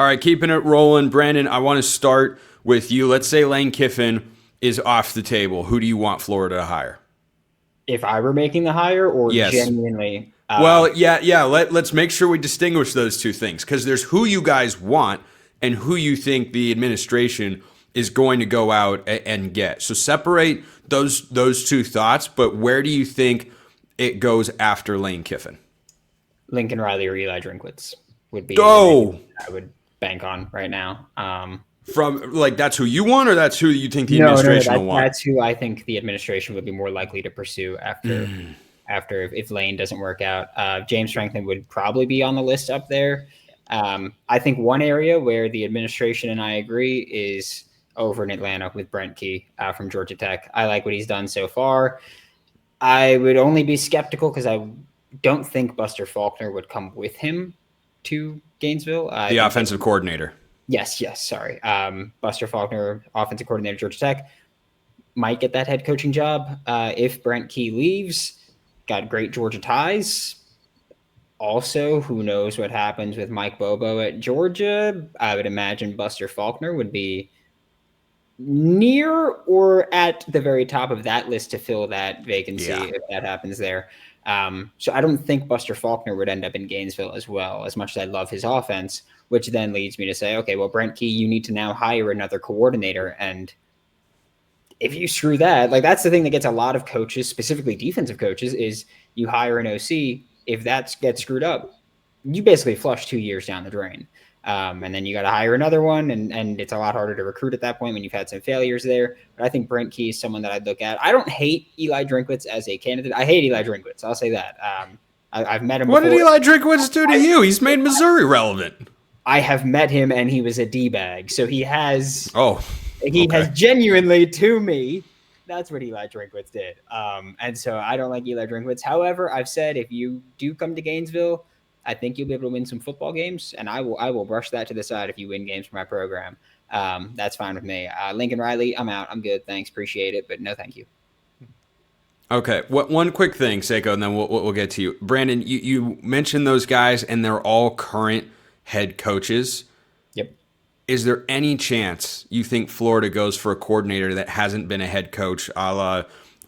All right, keeping it rolling. Brandon, I want to start with you. Let's say Lane Kiffin is off the table. Who do you want Florida to hire? If I were making the hire or Yes. genuinely, Well, yeah. Let's make sure we distinguish those two things because there's who you guys want and who you think the administration is going to go out and get. So separate those two thoughts. But where do you think it goes after Lane Kiffin? Lincoln Riley or Eli Drinkwitz would be the name Oh, I would bank on right now. from like that's who you want, or that's who you think the No, administration will want? that's who I think the administration would be more likely to pursue after if Lane doesn't work out. James Franklin would probably be on the list up there. I think one area where the administration and I agree is over in Atlanta with Brent Key from Georgia Tech. I like what he's done so far. I would only be skeptical because I don't think Buster Faulkner would come with him to Gainesville. The offensive coordinator. Yes, sorry. Buster Faulkner, offensive coordinator, Georgia Tech, might get that head coaching job if Brent Key leaves. Got great Georgia ties. Also, who knows what happens with Mike Bobo at Georgia? I would imagine Buster Faulkner would be near or at the very top of that list to fill that vacancy if that happens there. So I don't think Buster Faulkner would end up in Gainesville as well, as much as I love his offense, which then leads me to say, okay, well, Brent Key, you need to now hire another coordinator. And if you screw that, like that's the thing that gets a lot of coaches, specifically defensive coaches, is you hire an OC. If that gets screwed up, you basically flush 2 years down the drain. And then you got to hire another one, and it's a lot harder to recruit at that point when you've had some failures there. But I think Brent Key is someone that I'd look at. I don't hate Eli Drinkwitz as a candidate. I hate Eli Drinkwitz. I'll say that. I've met him What before. did Eli Drinkwitz do to you? He's made Missouri relevant. I have met him, and he was a D-bag. So he has He has genuinely, to me, that's what Eli Drinkwitz did. And so I don't like Eli Drinkwitz. However, I've said if you do come to Gainesville, I think you'll be able to win some football games, and I will brush that to the side if you win games for my program. That's fine with me. Lincoln Riley, I'm out. I'm good. Thanks. Appreciate it, but no thank you. Okay. One quick thing, Seiko, and then we'll get to you. Brandon, you mentioned those guys, and they're all current head coaches. Yep. Is there any chance you think Florida goes for a coordinator that hasn't been a head coach, a la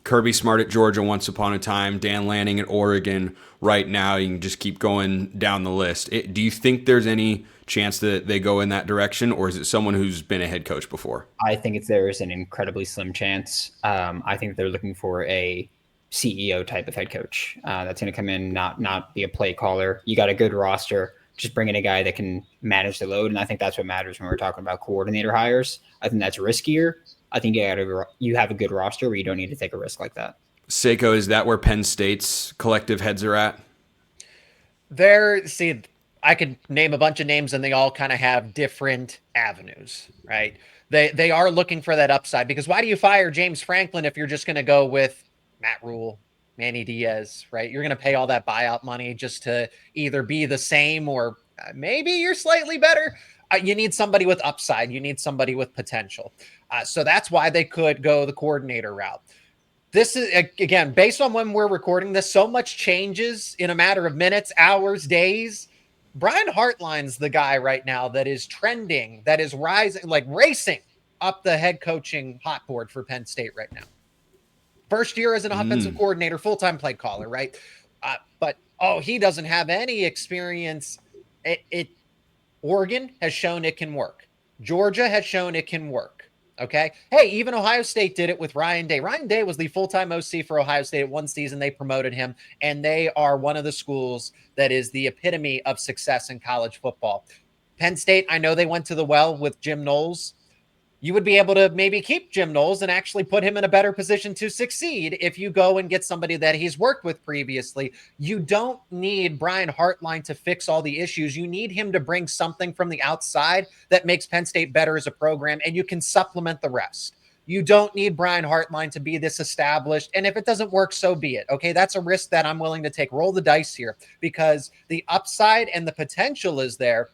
Kirby Smart at Georgia once upon a time, Dan Lanning at Oregon right now? You can just keep going down the list. Do you think there's any chance that they go in that direction, or is it someone who's been a head coach before? I think there is an incredibly slim chance. I think they're looking for a CEO type of head coach that's going to come in, not be a play caller. You got a good roster. Just bring in a guy that can manage the load, and I think that's what matters when we're talking about coordinator hires. I think that's riskier. I think you have a good roster where you don't need to take a risk like that. Seiko, is that where Penn State's collective heads are at? I could name a bunch of names and they all kind of have different avenues, right? They are looking for that upside, because why do you fire James Franklin if you're just going to go with Matt Rule, Manny Diaz, right? You're going to pay all that buyout money just to either be the same or maybe you're slightly better. You need somebody with upside. You need somebody with potential. So that's why they could go the coordinator route. This is, again, based on when we're recording this, so much changes in a matter of minutes, hours, days. Brian Hartline's the guy right now that is trending, that is rising, like racing up the head coaching hot board for Penn State right now. First year as an offensive coordinator, full-time play caller, right? But he doesn't have any experience. Oregon has shown it can work. Georgia has shown it can work. Okay. Hey, even Ohio State did it with Ryan Day. Ryan Day was the full-time OC for Ohio State at one season. They promoted him, and they are one of the schools that is the epitome of success in college football. Penn State, I know they went to the well with Jim Knowles. You would be able to maybe keep Jim Knowles and actually put him in a better position to succeed if you go and get somebody that he's worked with previously. You don't need Brian Hartline to fix all the issues. You need him to bring something from the outside that makes Penn State better as a program, and you can supplement the rest. You don't need Brian Hartline to be this established. And if it doesn't work, so be it. Okay, that's a risk that I'm willing to take. Roll the dice here, because the upside and the potential is there.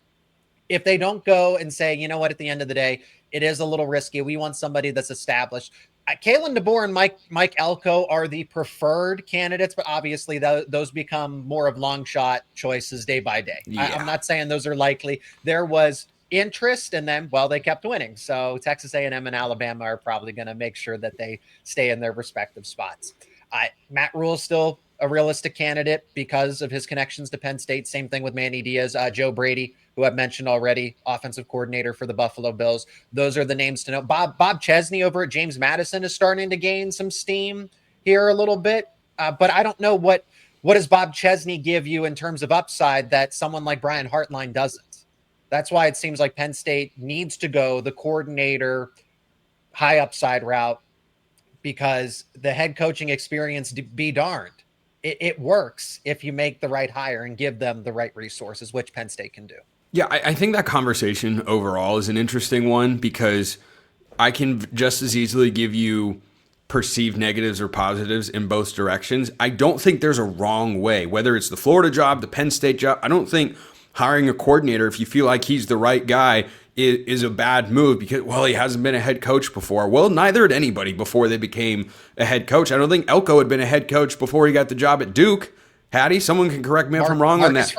If they don't go and say, you know what, at the end of the day, it is a little risky. We want somebody that's established. Kalen DeBoer and Mike Elko are the preferred candidates, but obviously those become more of long shot choices day by day. Yeah. I'm not saying those are likely. There was interest, and then, well, they kept winning. So Texas A&M and Alabama are probably going to make sure that they stay in their respective spots. Matt Rule is still a realistic candidate because of his connections to Penn State. Same thing with Manny Diaz, Joe Brady, who I've mentioned already, offensive coordinator for the Buffalo Bills. Those are the names to know. Bob Chesney over at James Madison is starting to gain some steam here a little bit, but I don't know what does Bob Chesney give you in terms of upside that someone like Brian Hartline doesn't. That's why it seems like Penn State needs to go the coordinator high upside route, because the head coaching experience, be darned, it works if you make the right hire and give them the right resources, which Penn State can do. Yeah, I think that conversation overall is an interesting one, because I can just as easily give you perceived negatives or positives in both directions. I don't think there's a wrong way, whether it's the Florida job, the Penn State job. I don't think hiring a coordinator, if you feel like he's the right guy, is a bad move because, well, he hasn't been a head coach before. Well, neither had anybody before they became a head coach. I don't think Elko had been a head coach before he got the job at Duke. Had he? Someone can correct me if I'm wrong on that.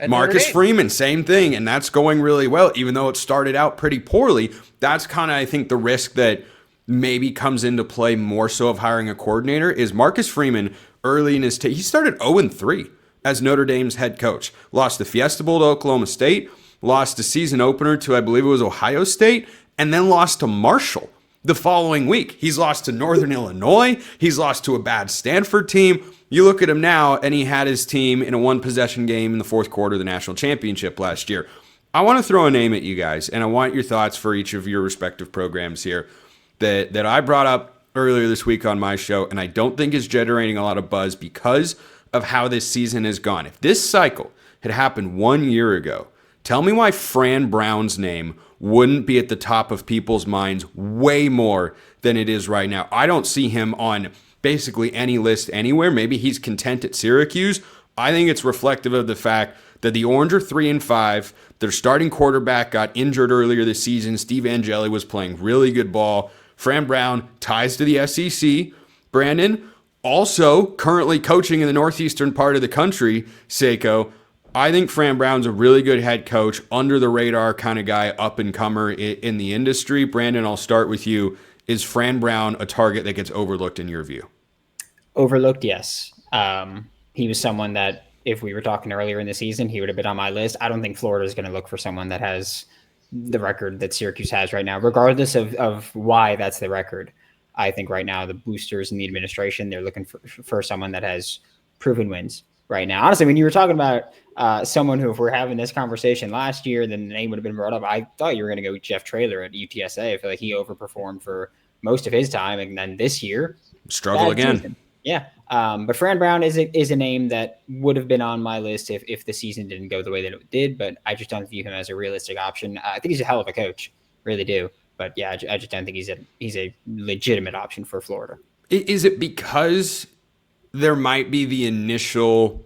Marcus Freeman, same thing. And that's going really well, even though it started out pretty poorly. That's kind of, I think, the risk that maybe comes into play more so of hiring a coordinator is Marcus Freeman early in his he started 0-3 as Notre Dame's head coach. Lost the Fiesta Bowl to Oklahoma State, lost the season opener to, I believe it was Ohio State, and then lost to Marshall the following week. He's lost to Northern Illinois. He's lost to a bad Stanford team. You look at him now, and he had his team in a one-possession game in the fourth quarter of the national championship last year. I want to throw a name at you guys, and I want your thoughts for each of your respective programs here that I brought up earlier this week on my show, and I don't think is generating a lot of buzz because of how this season has gone. If this cycle had happened 1 year ago, tell me why Fran Brown's name wouldn't be at the top of people's minds way more than it is right now. I don't see him on basically any list anywhere. Maybe he's content at Syracuse. I think it's reflective of the fact that the Orange are 3-5. Their starting quarterback got injured earlier this season. Steve Angeli was playing really good ball. Fran Brown ties to the SEC. Brandon, also currently coaching in the northeastern part of the country, Seiko. I think Fran Brown's a really good head coach, under the radar kind of guy, up and comer in the industry. Brandon, I'll start with you. Is Fran Brown a target that gets overlooked in your view? Overlooked, yes. He was someone that, if we were talking earlier in the season, he would have been on my list. I don't think Florida is going to look for someone that has the record that Syracuse has right now, regardless of why that's the record. I think right now the boosters and the administration, they're looking for someone that has proven wins right now. Honestly, when you were talking about someone who, if we're having this conversation last year, then the name would have been brought up. I thought you were going to go with Jeff Traylor at UTSA. I feel like he overperformed for most of his time, and then this year struggle again. Season. Yeah. But Fran Brown is a name that would have been on my list if the season didn't go the way that it did, but I just don't view him as a realistic option. I think he's a hell of a coach, really do. But yeah, I just don't think he's a legitimate option for Florida. Is it because there might be the initial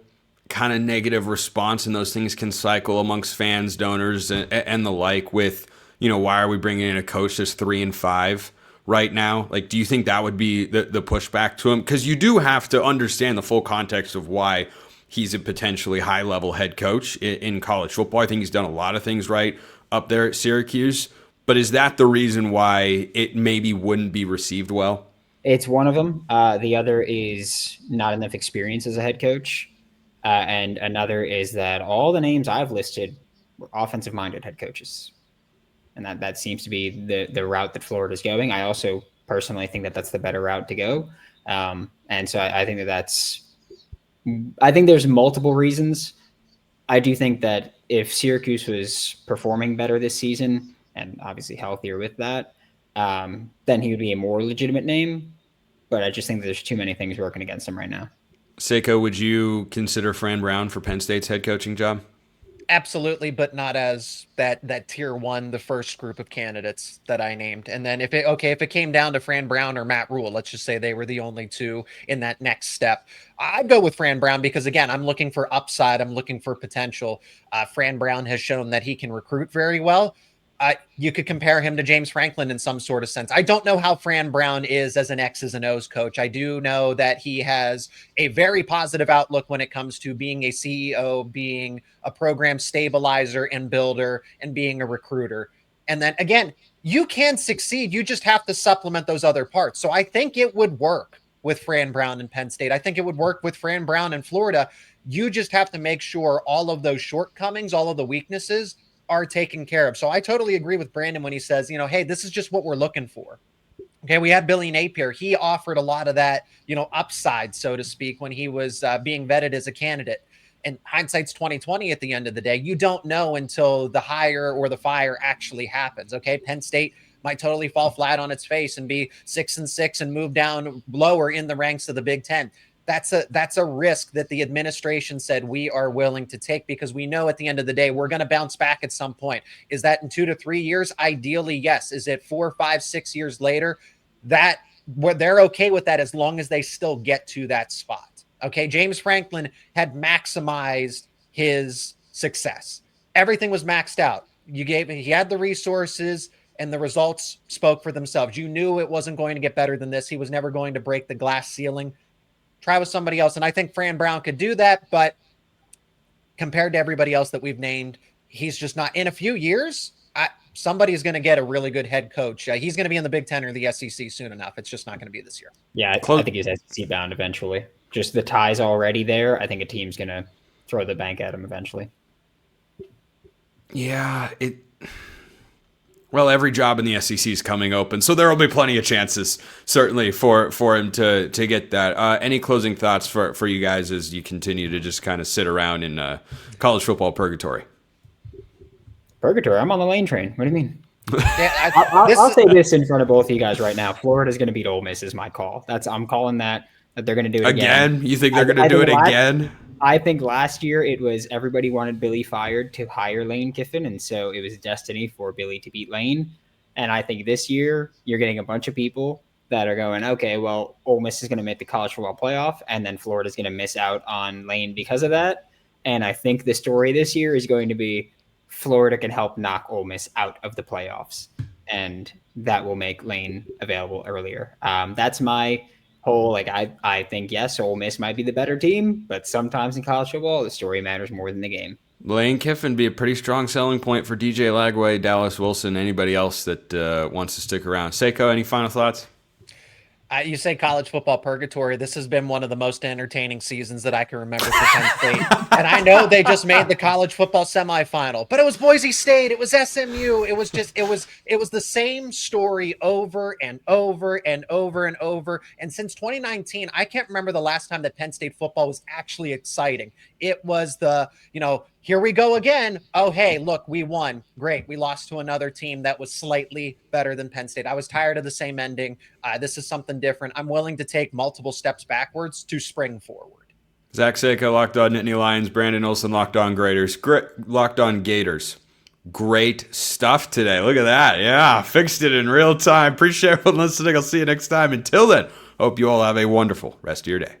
kind of negative response, and those things can cycle amongst fans, donors, and the like with, why are we bringing in a coach that's 3-5 right now? Like, do you think that would be the pushback to him? Because you do have to understand the full context of why he's a potentially high-level head coach in college football. I think he's done a lot of things right up there at Syracuse. But is that the reason why it maybe wouldn't be received well? It's one of them. The other is not enough experience as a head coach. And another is that all the names I've listed were offensive-minded head coaches. And that seems to be the route that Florida is going. I also personally think that that's the better route to go. And so I think I think there's multiple reasons. I do think that if Syracuse was performing better this season, and obviously healthier with that, then he would be a more legitimate name. But I just think there's too many things working against him right now. Seiko, would you consider Fran Brown for Penn State's head coaching job? Absolutely, but not as that tier one, the first group of candidates that I named. And then if it came down to Fran Brown or Matt Rule, let's just say they were the only two in that next step, I'd go with Fran Brown because, again, I'm looking for upside. I'm looking for potential. Fran Brown has shown that he can recruit very well. You could compare him to James Franklin in some sort of sense. I don't know how Fran Brown is as an X's and O's coach. I do know that he has a very positive outlook when it comes to being a CEO, being a program stabilizer and builder, and being a recruiter. And then again, you can succeed. You just have to supplement those other parts. So I think it would work with Fran Brown in Penn State. I think it would work with Fran Brown in Florida. You just have to make sure all of those shortcomings, all of the weaknesses are taken care of. So I totally agree with Brandon when he says, hey, this is just what we're looking for. Okay, we had Billy Napier. He offered a lot of that, upside, so to speak, when he was being vetted as a candidate. And hindsight's 2020 at the end of the day. You don't know until the hire or the fire actually happens. Okay, Penn State might totally fall flat on its face and be 6-6 and move down lower in the ranks of the Big Ten. That's a risk that the administration said we are willing to take, because we know at the end of the day we're going to bounce back at some point. Is that in 2 to 3 years? Ideally, yes. Is it 4, 5, 6 years later? That they're okay with that as long as they still get to that spot. Okay, James Franklin had maximized his success. Everything was maxed out. He had the resources, and the results spoke for themselves. You knew it wasn't going to get better than this. He was never going to break the glass ceiling. Try with somebody else. And I think Fran Brown could do that, but compared to everybody else that we've named, he's just not. In a few years, somebody's going to get a really good head coach. He's going to be in the Big Ten or the SEC soon enough. It's just not going to be this year. Yeah, I think he's SEC bound eventually. Just the tie's already there. I think a team's going to throw the bank at him eventually. Yeah, well, every job in the SEC is coming open, so there will be plenty of chances, certainly, for him to get that. Any closing thoughts for you guys as you continue to just kind of sit around in college football purgatory? Purgatory? I'm on the Lane train. What do you mean? Yeah, I'll say this in front of both of you guys right now. Florida's going to beat Ole Miss is my call. I'm calling that they're going to do it again. You think they're going to do it again? I think last year it was everybody wanted Billy fired to hire Lane Kiffin, and so it was destiny for Billy to beat Lane. And I think this year you're getting a bunch of people that are going, okay, well, Ole Miss is going to make the college football playoff, and then Florida's going to miss out on Lane because of that. And I think the story this year is going to be Florida can help knock Ole Miss out of the playoffs, and that will make Lane available earlier. That's my whole, I think, yes, Ole Miss might be the better team, but sometimes in college football, the story matters more than the game. Lane Kiffin be a pretty strong selling point for DJ Lagway, Dallas Wilson, anybody else that wants to stick around. Seiko, any final thoughts? You say college football purgatory. This has been one of the most entertaining seasons that I can remember for Penn State. And I know they just made the college football semifinal, but it was Boise State. It was SMU. It was the same story over and over and over and over. And since 2019, I can't remember the last time that Penn State football was actually exciting. It was here we go again. Oh, hey, look, we won. Great. We lost to another team that was slightly better than Penn State. I was tired of the same ending. This is something different. I'm willing to take multiple steps backwards to spring forward. Zach Seiko, Locked On Nittany Lions. Brandon Olsen, Locked On Locked On Gators. Great stuff today. Look at that. Yeah, fixed it in real time. Appreciate everyone listening. I'll see you next time. Until then, hope you all have a wonderful rest of your day.